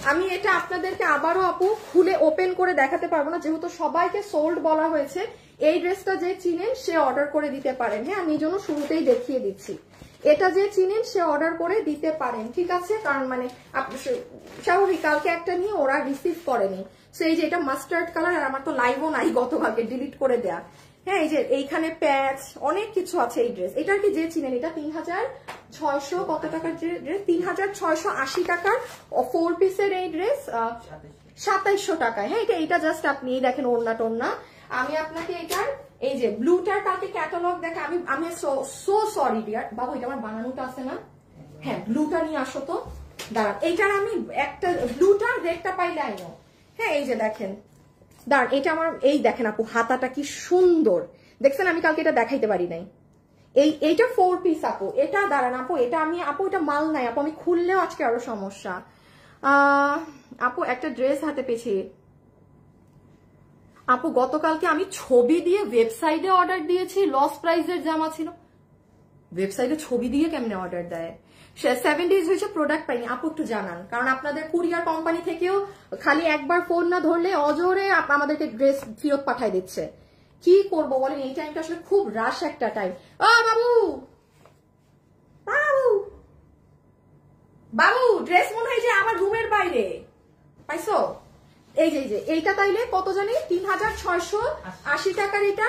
আমি এটা আপনাদেরকে আবারও আপু খুলে ওপেন করে দেখাতে পারবো না, যেহেতু সবাইকে সোল্ড বলা হয়েছে। এই ড্রেসটা যে চিনেন সে অর্ডার করে দিতে পারেন। হ্যাঁ, আমি জন্য শুরুতেই দেখিয়ে দিচ্ছি, এটা যে চিনেন সে অর্ডার করে দিতে পারেন, ঠিক আছে? কারণ মানে স্বাভাবিক কালকে একটা নিয়ে ওরা রিসিভ করেনি, সেই যে এটা মাস্টার্ড কালার, আর আমার তো লাইভও নাই, গতকালকে ডিলিট করে দেয়া। হ্যাঁ, এই যে এইখানে প্যাচ অনেক কিছু আছে এই ড্রেস। এটা কি যে চিনেন, এটা 3600 কত টাকার ড্রেস, 3680 টাকার 4 পিসের এই ড্রেস 2700 টাকায়। হ্যাঁ, এটা জাস্ট আপনি দেখেন ওড়না টোড়না। আমি আপনাকে এটার এই যে ব্লুটার কালকে ক্যাটালগ দেখে আমি সো সরি ডিয়ার বাবু, এটা আমার বানানোটা আছে না। হ্যাঁ, ব্লুটা নিয়ে আসো তো, দাঁড়ান। এইটার আমি একটা ব্লুটার রেডটা পাইলে আইনো। হ্যাঁ, এই যে দেখেন, দাঁড়ান, এটা আমার এই দেখেন আপু, হাতাটা কি সুন্দর দেখছেন, আমি কালকে এটা দেখাইতে পারি নাই। এইটা 4 পিস আপু, এটা দাঁড়ান আপু, এটা আমি আপু এটা মাল নাই আপু, আমি খুললেও আজকে আরো সমস্যা। আপু একটা ড্রেস হাতে পেয়েছি আপু, গতকালকে আমি ছবি দিয়ে ওয়েবসাইটে অর্ডার দিয়েছি, লস প্রাইসের জামা ছিল। ওয়েবসাইটে ছবি দিয়ে কেমনে অর্ডার দেয়? 7 days হয়েছে প্রোডাক্ট পাইনি। আপু একটু জানান, কারণ আপনাদের কুরিয়ার কোম্পানি থেকেও খালি একবার ফোন না ধরলে অজোরে আমাদেরকে ড্রেস ফেরত পাঠাই দিচ্ছে। কি করব বলেন, এই টাইমটা আসলে খুব রাশ একটা টাইম। ও বাবু, বাবু, বাবু, ড্রেস মনে হয় যে আমার রুমের বাইরে পাইছো। এই যে এইটা তাইলে কত জানি, 3680 টাকার, এটা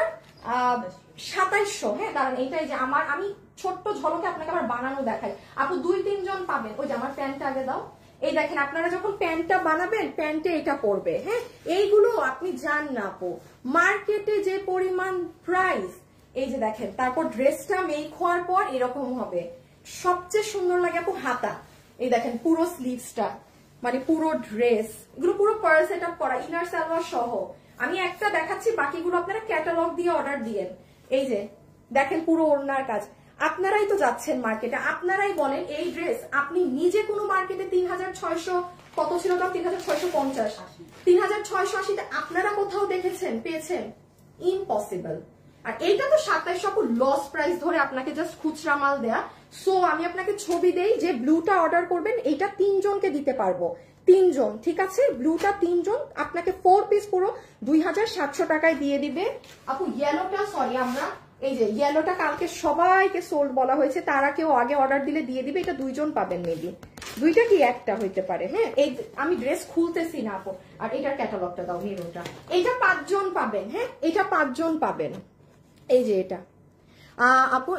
2700। হ্যাঁ, দাঁড়ান, এইটাই যে আমার, আমি ছোট্ট ঝলকে আপনাকে আবার বানানো দেখাই আপু, 2-3 জন পাবেন। ওই যে আমার প্যান্টটা আগে দাও। এই দেখেন, আপনারা যখন প্যান্টটা বানাবেন প্যান্টে এটা পড়বে। হ্যাঁ, এইগুলো আপনি জান না আপু, মার্কেটে যে পরিমাণ প্রাইস। এই যে দেখেন, তারপর ড্রেসটা মেক হওয়ার পর এরকম হবে। সবচেয়ে সুন্দর লাগে আপু হাতা। এই দেখেন পুরো স্লিভসটা, মানে পুরো ড্রেস, এগুলো পুরো পার্ল সেট আপ করা, ইনার সালোয়ার সহ। আমি একটা দেখাচ্ছি, বাকিগুলো আপনারা ক্যাটালগ দিয়ে অর্ডার দিয়েন। এই যে দেখেন পুরো ওড়নার কাজ। আপনারাই তো যাচ্ছেন মার্কেটে, আপনারাই বলেন এই ড্রেস আপনি নিজে কোনো মার্কেটে 3600 কত ছিল দাম, 3650, 3680 আপনারা কোথাও দেখেছেন, পেয়েছেন? ইম্পসিবল। আর এইটা তো 2700 লস প্রাইস ধরে আপনাকে জাস্ট খুচরা মাল দেয়া। সো আমি আপনাকে ছবি দেই, যে ব্লুটা অর্ডার করবেন এইটা 3 জনকে দিতে পারবো, 3 জন, ঠিক আছে? ব্লুটা 3 জন, আপনাকে 4 পিস পুরো 2700 টাকায় দিয়ে দিবে আপু। ইয়েলোটা সরি, আমরা এই যে ইয়েলোটা কালকে সবাইকে সোল্ড বলা হয়েছে, তারা কেউ আগে অর্ডার দিলে দিয়ে দিবে। এটা 2 জন পাবেন, মেবি 2টা কি একটা হইতে পারে। হ্যাঁ, এই আমি ড্রেস খুলতেছি না আপু। আর এটার ক্যাটালগটা দাও, মেরুনটা, এইটা 5 জন পাবেন। হ্যাঁ, এটা 5 জন পাবেন। এই যে এটা আপু,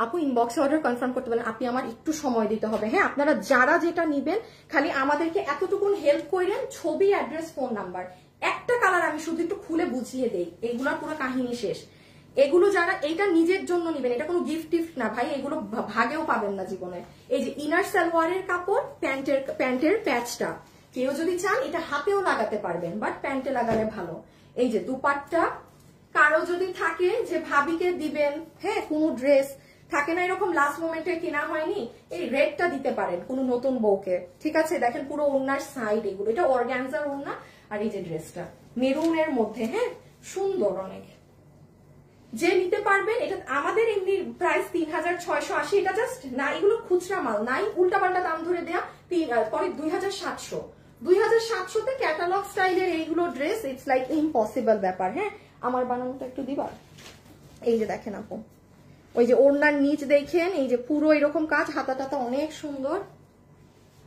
আপু ইনবক্সে অর্ডার কনফার্ম করতে পারেন। আপনি আমার একটু সময় দিতে হবে। হ্যাঁ, আপনারা যারা যেটা নিবেন খালি আমাদেরকে এতটুকুন হেল্প করেন, ছবি, অ্যাড্রেস, ফোন নাম্বার। একটা কালার আমি শুধু একটু খুলে বুঝিয়ে দেই, এগুলোর পুরো কাহিনী শেষ। এগুলো যারা এইটা নিজের জন্য নিবেন, এটা কোনো গিফট টিফট না ভাই, এগুলো ভাগেও পাবেন না জীবনে। এই যে ইনার সালোয়ারের কাপড়, প্যান্টের প্যাচটা কেউ যদি চান এটা হাতেও লাগাতে পারবেন, বাট প্যান্টে লাগালে ভালো। এই যে দুপাট্টা, কারো যদি থাকে যে ভাবিকে দিবেন, হ্যাঁ, কোনো ড্রেস থাকে না এরকম লাস্ট মোমেন্টে কেনা হয়নি, এই রেডটা দিতে পারেন কোনো নতুন বউকে, ঠিক আছে? দেখেন পুরো ওড়নার সাইড এগুলো, এটা অর্গানজার ওড়না। আর এই যে ড্রেসটা মেরুনের মধ্যে, হ্যাঁ, সুন্দর অনেক। যে নিতে পারবেন, এটা আমাদের এমনি প্রাইস 3680, এটা জাস্ট না, এগুলো খুচরা মাল নাই, উল্টাপাল্টা দাম ধরে দেয়া, পরে 2700 তে ক্যাটালগ স্টাইলের এইগুলো ড্রেস। ইটস লাইক ইম্পসিবল ব্যাপার। হ্যাঁ, আমার বানানোটা একটু দিবা। এই যে দেখেন আপু, ওই যে ওড়নার নিচ দেখেন, এই যে পুরো এরকম কাজ, হাতা টাতা অনেক সুন্দর।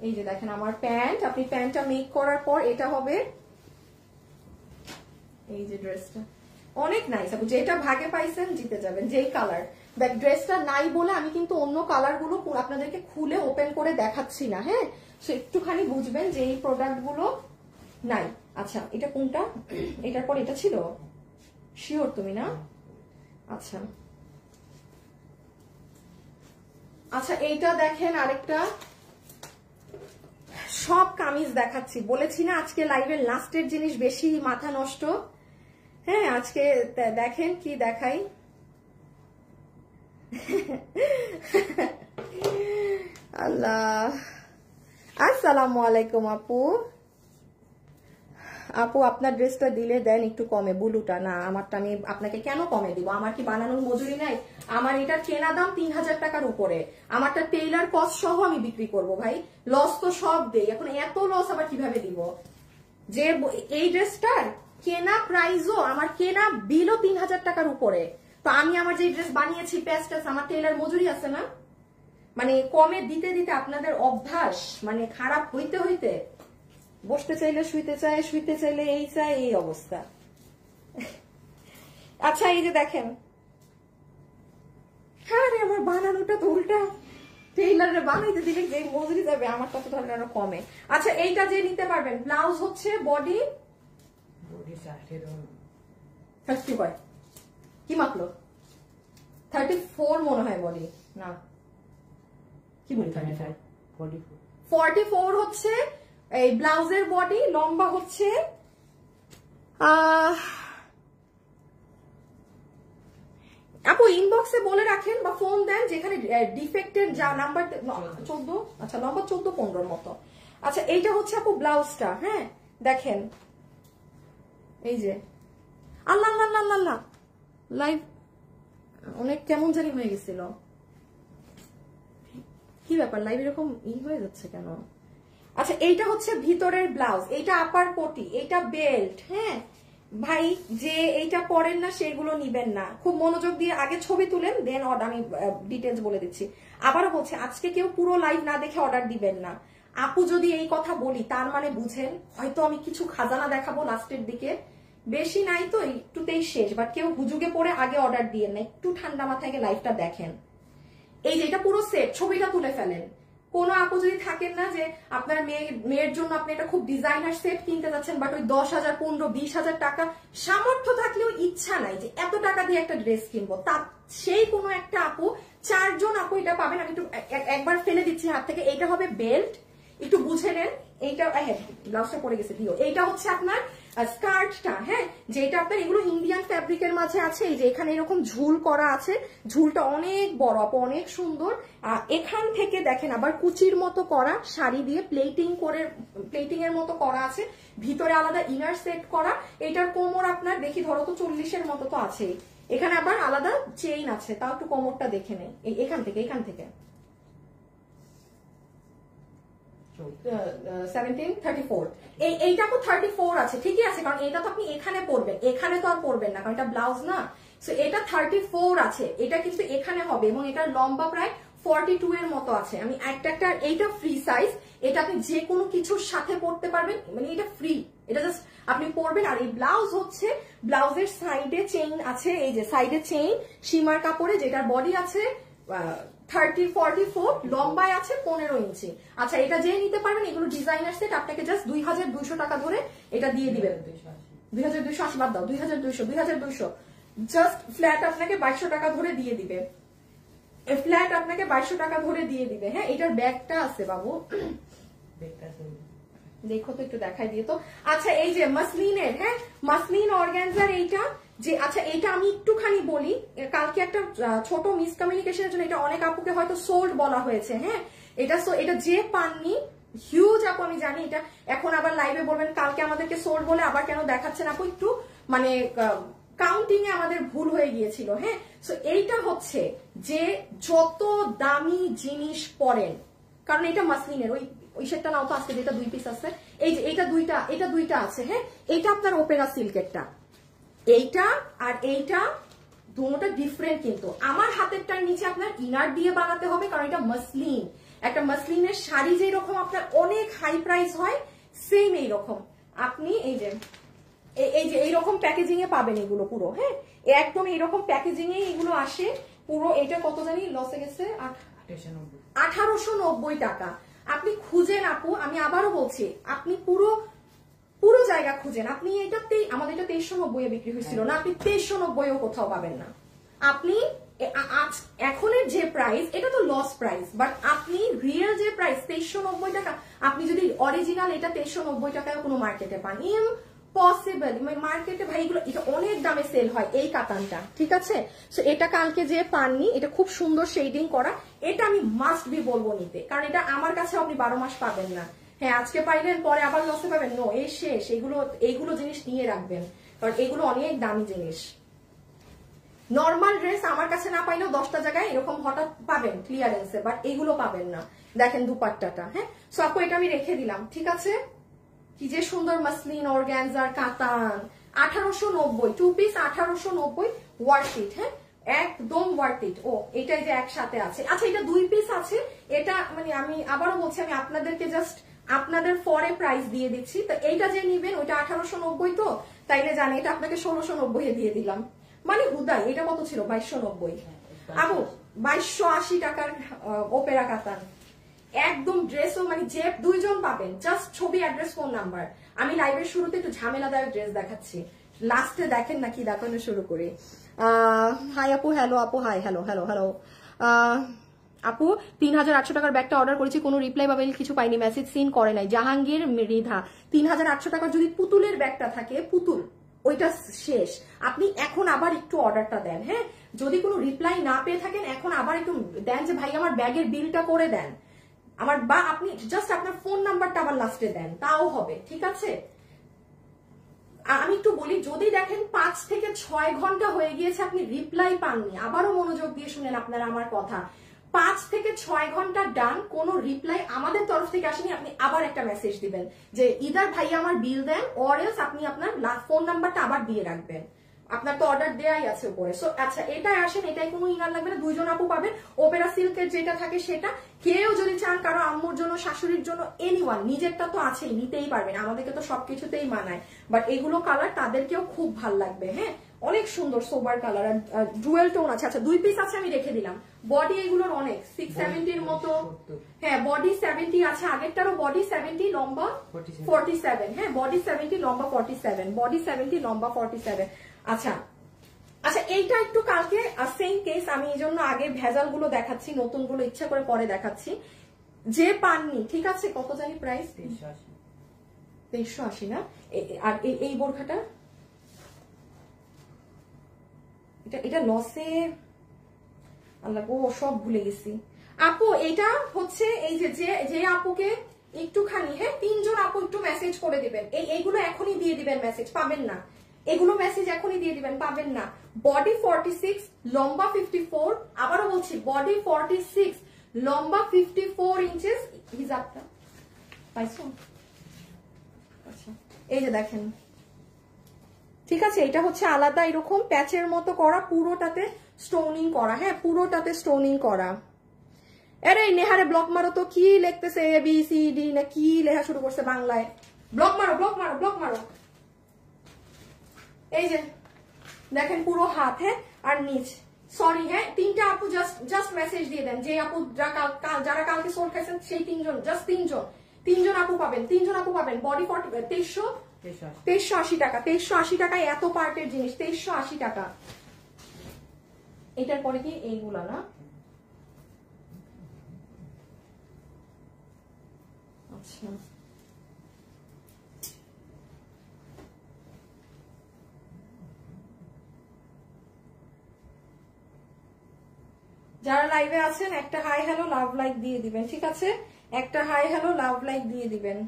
এই যে দেখেন আমার প্যান্ট, আপনি প্যান্টটা মেক করার পর এটা হবে। এই যে ড্রেসটা অনেক নাইস আপু, যেটা ভাগে পাইছেন জিতে যাবেন, যেই কালার। দেখ ড্রেসটা নাই বলে আমি কিন্তু অন্য কালার গুলো আপনাদেরকে খুলে ওপেন করে দেখাচ্ছি না। হ্যাঁ, সো একটুখানি বুঝবেন যে এই প্রোডাক্ট গুলো নাই। আচ্ছা, এটা কোনটা? এটার পর এটা ছিল, শিওর তুমি না? আচ্ছা আচ্ছা, এইটা দেখেন আরেকটা। সব কামিজ দেখাচ্ছি, বলেছি না আজকে লাইভের লাস্টের জিনিস বেশি মাথা নষ্ট। হ্যাঁ, আজকে দেখেন কি দেখাই। আল্লাহ, আসসালামু আলাইকুম আপু। আপু আপনার ড্রেসটা দিলে দেন একটু কমে, ব্লুটা না, আমারটা আমি আপনাকে কেন কমে দিব? আমার কি বানানোর মজুরি নাই? আমার এটার কেনা দাম 3000 টাকার উপরে, আমারটা টেইলার কস্ট সহ আমি বিক্রি করব ভাই, লস তো সব দেই, এখন এত লস আবার কিভাবে দিব? যে এই ড্রেসটার কেনা প্রাইসও, আমার কেনা বিলও 3000 টাকার উপরে, তো আমি আমার যে ড্রেস বানিয়েছি প্যাস্টাস, আমার টেইলার মজুরি আছে না? মানে কমে দিতে দিতে আপনাদের অভ্যাস মানে খারাপ হইতে হইতে বসতে চাইলে শুইতে চায়, শুইতে চাইলে এই চায়, এই অবস্থা। আচ্ছা এই যে দেখেন, হ্যাঁ রে আমার বানানোটা তো উল্টা, টেইলারে বানাইতে দিলে যে মজুরি যাবে আমারটা তো ধরেন আরো কমে। আচ্ছা এইটা যে নিতে পারবেন, ব্লাউজ হচ্ছে বডি 30 কি মাপলো 34 মনে হয় বডি, না কি বলি 44 হচ্ছে এই ব্লাউজের বডি, লম্বা হচ্ছে আপু ইনবক্সে বলে রাখেন বা ফোন দেন যেখানে ডিফেক্টের যা নাম্বার 14, আচ্ছা লম্বা 14-15 মতো। আচ্ছা এইটা হচ্ছে আপু ব্লাউজটা, হ্যাঁ দেখেন এই যে, আল্লাহ আল্লাহ আল্লাহ আল্লাহ লাইভ অনেক কেমন জানি হয়ে গেছিল, কি ব্যাপার লাইভ এরকম হয়ে যাচ্ছে কেন? আচ্ছা এইটা হচ্ছে ভিতরের ব্লাউজ, এইটা আপার কোটি, এইটা বেল্ট। হ্যাঁ ভাই যে এইটা পরেন না সেগুলো নিবেন না, খুব মনোযোগ দিয়ে আগে ছবি তুলেন দেন আমি ডিটেলস বলে দিচ্ছি। আবারও বলছি আজকে কেউ পুরো লাইভ না দেখে অর্ডার দিবেন না। আপু যদি এই কথা বলি তার মানে বুঝেন হয়তো আমি কিছু খাজানা দেখাবো লাস্টের দিকে, বেশি নাই তো একটুতেই শেষ, বাট কেউ হুজুগে পড়ে আগে অর্ডার দিয়েন না, একটু ঠান্ডা মাথায় লাইভটা দেখেন। এই যে এটা পুরো সেট, ছবিটা তুলে ফেলেন। কোনো আপু যদি থাকেন না যে আপনার মেয়ের জন্য আপনি এটা খুব ডিজাইনার সেট কিনতে যাচ্ছেন, বাট ওই 10,000 15-20,000 টাকা সামর্থ্য থাকলেও ইচ্ছা নাই যে এত টাকা দিয়ে একটা ড্রেস কিনবো, তা সেই কোনো একটা আপু, 4 জন আপু এটা পাবেন। আমি একটু একবার ফেলে দিচ্ছি হাত থেকে। এইটা হবে বেল্ট, একটু বুঝে নেন। এইটা হ্যাঁ ব্লাউজটা পরে গেছে দিও। এইটা হচ্ছে আপনার স্কার্টটা, হ্যাঁ যেটা আপনার এগুলো ইন্ডিয়ান ফ্যাব্রিকের মাঝে আছে। এই যে এখানে এরকম ঝুল করা আছে, ঝুলটা অনেক বড় আপু, অনেক সুন্দর। এখান থেকে দেখেন আবার কুচির মতো করা, শাড়ি দিয়ে প্লেটিং এর মতো করা আছে, ভিতরে আলাদা ইনার সেট করা। এটার কোমর আপনার দেখি ধরো তো 40-এর মতো তো আছেই, এখানে আবার আলাদা চেইন আছে, তাও একটু কোমরটা দেখে নেই। এখান থেকে 1734 এইটা তো 34 আছে, ঠিকই আছে, কারণ এটা তো আপনি এখানে পরবেন, এখানে তো আর পরবেন না কারণ এটা ব্লাউজ না। সো এটা 34 আছে, এটা কিন্তু এখানে হবে এবং এটার লম্বা প্রায় 42 এর মতো আছে। আমি একটা এইটা ফ্রি সাইজ, এটা আপনি যে কোনো কিছুর সাথে পরতে পারবেন, মানে এটা ফ্রি, এটা জাস্ট আপনি পরবেন। আর এই ব্লাউজ হচ্ছে, ব্লাউজের সাইডে চেইন আছে, এই যে সাইডে চেইন সীমার কাপড়ে, যেটার বডি আছে 30-44, লম্বায় আছে 15 ইঞ্চি। আচ্ছা এটা যে নিতে পারবেন, এগুলো ডিজাইনার সেট, আপনাকে জাস্ট 2200 টাকা ধরে এটা দিয়ে দিবেন। 2280 বাদ দাও, 2200 জাস্ট ফ্ল্যাট আপনাকে 2200 টাকা ধরে দিয়ে দিবে, ফ্ল্যাট আপনাকে 2200 টাকা ধরে দিয়ে দিবে। হ্যাঁ এটার ব্যাগটা আছে বাবু, দেখো তো একটু দেখাই দিয়ে তো। আচ্ছা এই যে মাসলিনের, হ্যাঁ মাসলিন অর্গানজার এইটা যে, আচ্ছা এটা আমি একটুখানি বলি, কালকে একটা ছোট মিসকমিউনিকেশনের জন্য এটা অনেক আপুকে হয়তো সোল্ড বলা হয়েছে। হ্যাঁ এটা যে পাননি হিউজ আপু, আমি জানি এটা এখন আবার লাইভে বলবেন কালকে আমাদেরকে সোল্ড বলে আবার কেন দেখাচ্ছেন আপু, একটু মানে কাউন্টিং এ আমাদের ভুল হয়ে গিয়েছিল। হ্যাঁ সো এইটা হচ্ছে যে যত দামি জিনিস পরেন, কারণ এটা মাসলিনের, ওই সেটটা নাও তো আজকে, যেটা 2 পিস আছে, এই যে এটা দুইটা আছে। হ্যাঁ এটা আপনার ওপেরা সিল্কেরটা, এইটা আর এইটা দুটোটা ডিফারেন্ট, কিন্তু আমার হাতেরটার নিচে আপনার ইনার দিয়ে বানাতে হবে, কারণ এটা মাসলিন। একটা মাসলিনের শাড়ি যেরকম আপনার অনেক হাই প্রাইস হয়, সেম এইরকম আপনি এই যে এইরকম প্যাকেজিং এ পাবেন এগুলো পুরো। হ্যাঁ একদম এইরকম প্যাকেজিং এ এগুলো আসে পুরো। এটা কত জানি লসে গেছে 1890 টাকা। আপনি খুঁজেন আপু, আমি আবারও বলছি, আপনি পুরো জায়গা খুঁজেন, আপনি এটাতেই, আমাদের এটা 2390 এ বিক্রি হয়েছিল না, আপনি 2390 কোথাও পাবেন না। আপনি এখনের যে প্রাইস, এটা তো লস প্রাইস, বাট আপনি রিয়েল যে প্রাইস 2390 টাকা, আপনি যদি অরিজিনাল এটা 2390 টাকায় কোনো মার্কেটে পান, পসিবল মার্কেটে ভাই এগুলো এটা অনেক দামে সেল হয় এই কাতানটা, ঠিক আছে। সো এটা কালকে যে পাননি, এটা খুব সুন্দর শেডিং করা, এটা আমি মাস্ট বি বলবো নিতে, কারণ এটা আমার কাছে আপনি 12 মাস পাবেন না। হ্যাঁ আজকে পাইলেন পরে আবার লসে পাবেন, নো, এই শেষ। এইগুলো জিনিস নিয়ে রাখবেন, কারণ এগুলো অনেক দামি জিনিস। নর্মাল ড্রেস আমার কাছে না পাইলেও 10টা জায়গায় এরকম হঠাৎ পাবেন ক্লিয়ারেন্সে, বাট এগুলো পাবেন না। দেখেন দুপাট্টাটা, হ্যাঁ। সো আপু এটা আমি রেখে দিলাম, ঠিক আছে। কি যে সুন্দর মাসলিন, অর্গানজার, কাতান, 1890 টু পিস, 1890, ওয়ার্থ ইট, হ্যাঁ একদম ওয়ার্থ ইট। ও এটাই যে একসাথে আছে, আচ্ছা এটা 2 পিস আছে। এটা মানে আমি আবারও বলছি, আমি আপনাদেরকে জাস্ট আপনাদের ফরে প্রাইস দিয়ে দিচ্ছি। তো এইটা যে নিবেন ওইটা 1890, তো তাইলে জানে এটা আপনাকে 1690 এ দিয়ে দিলাম। মানে হুদাই এটা কত ছিল, 2290। আবু 2280 টাকার ওপেরা কাতান, একদম ড্রেসও মানে যে 2 জন পাবেন, জাস্ট ছবি, অ্যাড্রেস, ফোন নাম্বার। আমি লাইভের শুরুতে একটু ঝামেলাদায়ক ড্রেস দেখাচ্ছি, লাস্টে দেখেন না কি দেখানো শুরু করি। হাই আপু, হ্যালো আপু, হাই, হ্যালো হ্যালো হ্যালো। আপু 3800 টাকার ব্যাগটা অর্ডার করেছি, কোনো রিপ্লাই বা মেল কিছু পাইনি, মেসেজ সিন করে নাই। জাহাঙ্গীর মৃধা, 3800 টাকার যদি পুতুলের ব্যাগটা থাকে, পুতুল ওইটা শেষ। আপনি এখন আবার একটু অর্ডারটা দেন, হ্যাঁ। যদি কোনো রিপ্লাই না পেয়ে থাকেন এখন আবার একটু দেন যে ভাই আমার ব্যাগের বিলটা করে দেন আমার, বা আপনি জাস্ট আপনার ফোন নাম্বারটা আবার লাস্টে দেন, তাও হবে, ঠিক আছে। আমি একটু বলি, যদি দেখেন 5 থেকে 6 ঘন্টা হয়ে গিয়েছে আপনি রিপ্লাই পাননি, আবারও মনোযোগ দিয়ে শুনেন আপনারা আমার কথা, 5 থেকে 6 ঘন্টা ডান, কোনো রিপ্লাই আমাদের তরফ থেকে আসেনি, আপনি আবার একটা মেসেজ দিবেন যে ইদার ভাই আমার বিল দেন, অর এলস আপনি আপনার ফোন নাম্বারটা আবার দিয়ে রাখবেন। আপনার তো অর্ডার দেয়াই আছে উপরে। সো আচ্ছা এটাই আসেন, এটাই কোনো ইনার লাগবে না, 2 জন আপু পাবেন। ওপেরা সিল্কের যেটা থাকে সেটা, কেউ যদি চান কারো আম্মুর জন্য, শাশুড়ির জন্য, এনিওয়ান, নিজেরটা তো আছেই, নিতেই পারবেন, আমাদেরকে তো সবকিছুতেই মানায়, বাট এগুলো কালার তাদেরকেও খুব ভাল লাগবে, হ্যাঁ অনেক সুন্দর সোবার কালার, আর ডুয়েল টোন আছে। আচ্ছা 2 পিস আছে, আমি রেখে দিলাম। বডি এগুলোর অনেক 670 মতো, হ্যাঁ বডি 70 আছে, আগেরটারও বডি 70, লম্বা 47, হ্যাঁ বডি 70, লম্বা 47, বডি 70, লম্বা 47। আচ্ছা আচ্ছা এইটা একটু কালকে সেম কেস, আমি এই জন্য আগে ভেজাল গুলো দেখাচ্ছি, নতুন গুলো ইচ্ছা করে পরে দেখাচ্ছি। যে পাননি, ঠিক আছে, কত জানি প্রাইস, 2380 না। আর এই বোরখাটা, এটা লসে, আল্লাহ গো সব ভুলে গেছি। আপু এটা হচ্ছে এই যে আপুকে একটুখানি, হ্যাঁ 3 জন আপু একটু মেসেজ করে দিবেন, এইগুলো এখনই দিয়ে দিবেন, মেসেজ পাবেন না, এগুলো মেসেজ এখনই দিয়ে দিবেন, পাবেন না। বডি 46, লম্বা 54, আবারও বলছি বডি 46, লম্বা 54 ইঞ্চেস, হিজাবটা পাইছো? আচ্ছা এই যে দেখেন, ঠিক আছে, এটা হচ্ছে আলাদা এরকম প্যাচের মতো করা, পুরোটাতে স্টোনিং করা, হ্যাঁ পুরোটাতে স্টোনিং করা। আরে নেহারে ব্লক মারো তো, কি লিখতেছে এ বি সি ডি না কি লেখা শুরু করছে বাংলায়, ব্লক মারো ব্লক মারো ব্লক মারো। এই যে দেখেন পুরো হাত, হ্যাঁ আর নিচ, সরি হ্যাঁ 3টা আপু জাস্ট মেসেজ দিয়ে দেন, যে আপু যারা কালকে সোল খাইছেন সেই 3 জন, জাস্ট 3 জন আপু পাবেন, 3 জন আপু পাবেন। বডি 2380 টাকা, 2380 টাকায় এত পার্টের জিনিস, 2380 টাকা। এটার পরে কি এইগুলা না, আচ্ছা যারা লাইভে আছেন একটা হাই হ্যালো লাভ লাইক দিয়ে দিবেন, ঠিক আছে, একটা হাই হ্যালো লাভ লাইক দিয়ে দিবেন।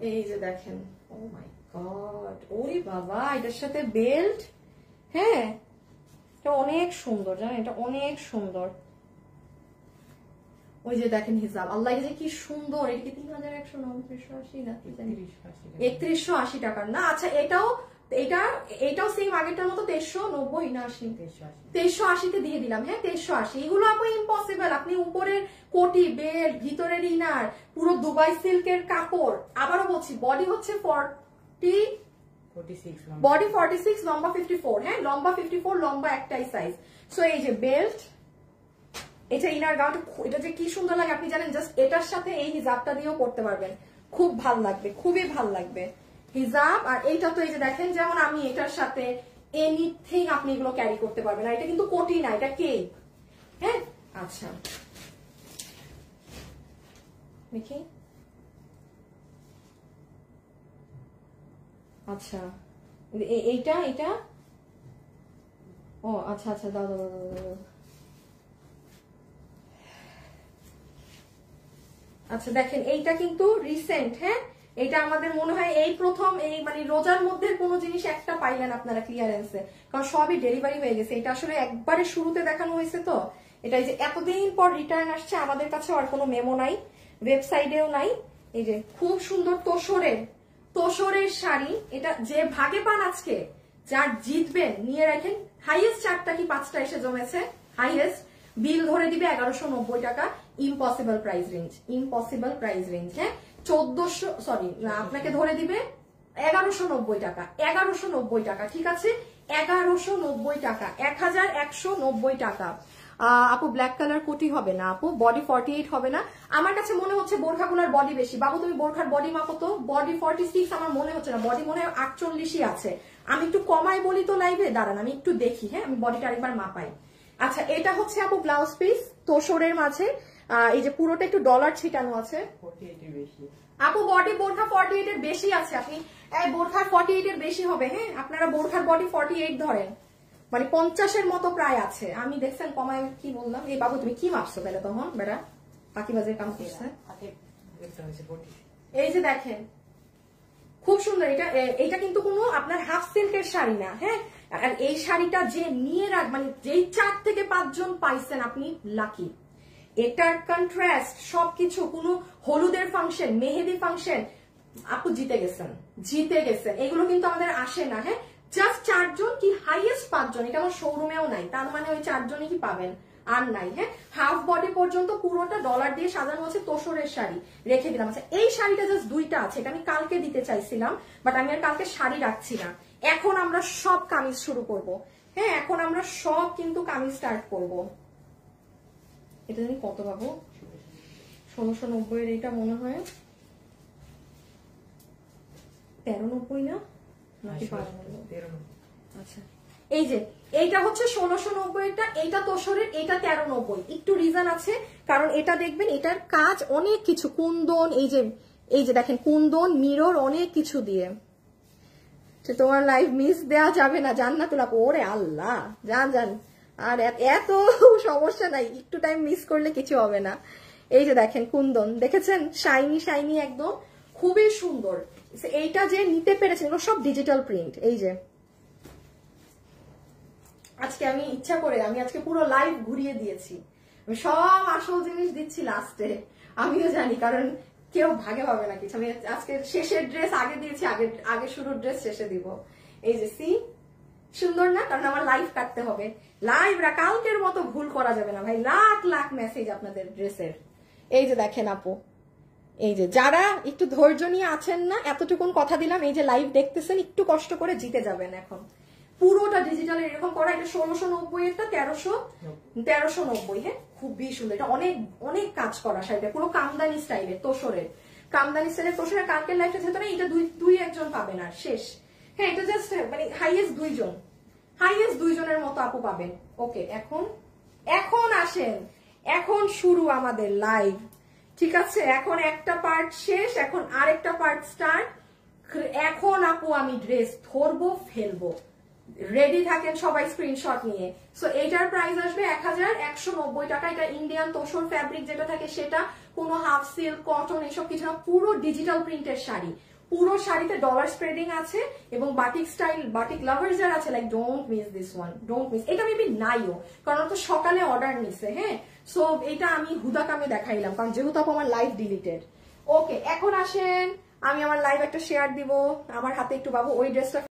এই যে দেখেন, ও মাই গড, ওরে বাবা এটার সাথে বেল্ট, হ্যাঁ এটা অনেক সুন্দর, জানেন এটা অনেক সুন্দর। ওই যে দেখেন হিজাব, আল্লাহ যে কি সুন্দর, এটা কি 3180 না 3180 টাকার না। আচ্ছা এটাও সেম আগেরটার মতো 2390 না 2380 দিয়ে দিলাম, হ্যাঁ 2380। এগুলো আপু ইম্পসিবল, আপনি উপরের কোটি, বেল্ট, ভিতরের ইনার, পুরো দুবাই সিল্কের কাপড়। আবারও বলছি বডি হচ্ছে 46, বডি 46, লম্বা 54, হ্যাঁ লম্বা 54, লম্বা একটাই সাইজ। সো এই যে বেল্ট, এটা ইনার গাউন, এটা যে কি সুন্দর লাগে আপনি জানেন, জাস্ট এটার সাথে এই হিজাবটা দিয়েও করতে পারবেন, খুব ভাল লাগবে, খুবই ভাল লাগবে হিজাব। আর এইটা তো এই যে দেখেন, যেমন আমি এটার সাথে এনিথিং আপনি এগুলো ক্যারি করতে পারবেন, আর এটা কিন্তু কোটি না, এটা কেক, হ্যাঁ। আচ্ছা দেখি, আচ্ছা এইটা ও আচ্ছা আচ্ছা দাও দাও দাও দাও, আচ্ছা দেখেন এইটা কিন্তু রিসেন্ট, হ্যাঁ এটা আমাদের মনে হয় এই প্রথম, এই মানে রোজার মধ্যে কোনো জিনিস একটা পাইলেন আপনারা ক্লিয়ারেন্সে, কারণ সবই ডেলিভারি হয়ে গেছে। এটা আসলে একবারে শুরুতে দেখানো হয়েছে তো, এটা এই যে এতদিন পর রিটার্ন আসছে, আমাদের কাছে আর কোনো মেমো নাই, ওয়েবসাইটেও নাই। এই যে খুব সুন্দর তোষরের শাড়ি, এটা যে ভাগে পান আজকে, যার জিতবেন নিয়ে রাখেন। হাইয়েস্ট 4টা কি 5টা এসে জমেছে, হাইয়েস্ট বিল ধরে দিবে 1190 টাকা। ইম্পসিবল প্রাইস রেঞ্জ, হ্যাঁ 1400, সরি আপনাকে ধরে দিবে 1190 টাকা, 1190 টাকা, ঠিক আছে 1190 টাকা, 1190 টাকা। আপু ব্ল্যাক কালার কোটি হবে না আপু, বডি 48 হবে না। আমার কাছে মনে হচ্ছে বোরখাগুলোর বডি বেশি। বাবু তুমি বোরখার বডি মাপো তো, বডি 46 আমার মনে হচ্ছে না, বডি মনে হয় 48ই আছে। আমি একটু কমাই বলি তো লাইভে, দাঁড়ান আমি একটু দেখি, হ্যাঁ আমি বডিটা আরেকবার মাপাই। আচ্ছা এটা হচ্ছে আপু ব্লাউজ পিস তোষরের মাঝে, এই যে পুরোটা একটু ডলার ছিটানো আছে। 48 এর বেশি আপু বডি বোরখা 48 এর বেশি আছে, আপনি বোরখার 48 এর বেশি হবে, হ্যাঁ আপনারা বোরখার বডি 48 ধরেন, মানে 50-এর মতো প্রায় আছে। আমি দেখছেন কমায় কি বললাম। এই বাবু তুমি কি মাপছো তাহলে তখন বেড়া পাখিবাজের কাম করছে। এই যে দেখেন খুব সুন্দর, এটা কিন্তু কোনো আপনার হাফ সিল্কের শাড়ি না, হ্যাঁ আর এই শাড়িটা যে নিয়ে রাখ, মানে যেই 4 থেকে 5 জন পাইছেন আপনি লাকি। এটার কন্ট্রাস্ট সবকিছু, কোনো হলুদের ফাংশন, মেহেদি ফাংশন, আপু জিতে গেছেন। এগুলো কিন্তু আমাদের আসে না, হ্যাঁ জাস্ট 4 জন কি হাইয়েস্ট 5 জন, এটা আমার শোরুমেও নাই, তার মানে ওই 4 জনই কি পাবেন আর নাই, হ্যাঁ হাফ বডি পর্যন্ত পুরোটা ডলার দিয়ে সাজানো আছে তোষরের শাড়ি রেখে দিলাম। আচ্ছা এই শাড়িটা জাস্ট 2টা আছে, এটা আমি কালকে দিতে চাইছিলাম, বাট আমি আর কালকে শাড়ি রাখছি না। এখন আমরা সব কামিজ শুরু করব, হ্যাঁ এখন আমরা সব কিন্তু কামিজ স্টার্ট করব। এটা জানি কত পাবো, 1690 এর, এটা মনে হয় 1390 না নাকি 1290? আচ্ছা এই যে এইটা হচ্ছে 1690 এটা, এইটা তোষরের, এটা 1390। একটু রিজন আছে, কারণ এটা দেখবেন এটার কাজ অনেক কিছু, কুন্দন, এই যে দেখেন কুন্দন, মিরর, অনেক কিছু দিয়ে। তোমার লাইভ মিস দেয়া যাবে না, জান্নাতুল আপু, ওরে আল্লাহ জান আর এত সমস্যা নাই, একটু টাইম মিস করলে কিছু হবে না। এই যে দেখেন কুন্দন, দেখেছেন শাইনি একদম, খুবই সুন্দর। এইটা যে নিতে পেরেছেন এগুলো সব ডিজিটাল প্রিন্ট। এই যে আজকে আমি ইচ্ছা করে আমি আজকে পুরো লাইভ ঘুরিয়ে দিয়েছি, আমি সব আসল জিনিস দিচ্ছি লাস্টে, আমিও জানি কারণ কেউ ভাগে পাবে না কিছু। আমি আজকে শেষের ড্রেস আগে দিয়েছি, আগে শুরুর ড্রেস শেষে দিব। এই যে সি সুন্দর না, কারণ আমার লাইভ কাটতে হবে, লাইভরা কালকের মতো ভুল করা যাবে না ভাই, লাখ মেসেজ আপনাদের ড্রেসের। এই যে দেখেন আপু, এই যে যারা একটু ধৈর্য নিয়ে আছেন না, এতটুকুন কথা দিলাম, এই যে লাইভ দেখতেছেন একটু কষ্ট করে জিতে যাবেন। এখন পুরোটা ডিজিটাল এরকম করা, এটা 1690 এরটা 1390, হ্যাঁ খুবই সুন্দর। এটা অনেক কাজ করা শাড়িটা, পুরো কামদানি স্টাইলের তোষরের, তোষরের কালকের লাইফটা যেত না, এটা দুই একজন পাবেন আর শেষ, হ্যাঁ এটা জাস্ট মানে হাইয়েস্ট 2 জনের মতো আপু পাবেন। ওকে এখন আসেন, এখন শুরু আমাদের লাইভ, ঠিক আছে এখন একটা পার্ট শেষ, এখন আরেকটা পার্ট স্টার্ট। এখন আপু আমি ড্রেস ধরবো ফেলবো, রেডি থাকেন সবাই স্ক্রিনশট নিয়ে। সো এইটার প্রাইস আসবে 1190 টাকা। এটা ইন্ডিয়ান তোষর ফ্যাব্রিক যেটা থাকে সেটা, কোনো হাফ সিল্ক, কটন এসব কিছু না, পুরো ডিজিটাল প্রিন্টের শাড়ি। পুরো শাড়িতে ডলার স্প্রেডিং আছে এবং বাটিক স্টাইল, বাটিক লাভার্স যারা আছে like don't miss this one, don't miss. এটা মেবি নাইও, কারণ তো সকালে অর্ডার নিছে, হ্যাঁ সো এটা আমি হুদাকামে দেখাইলাম, কারণ যেহেতু আমার লাইভ ডিলিটেড। ওকে এখন আসেন, আমি আমার লাইভ একটা শেয়ার দিব, আমার হাতে একটু বাবু ওই ড্রেসটা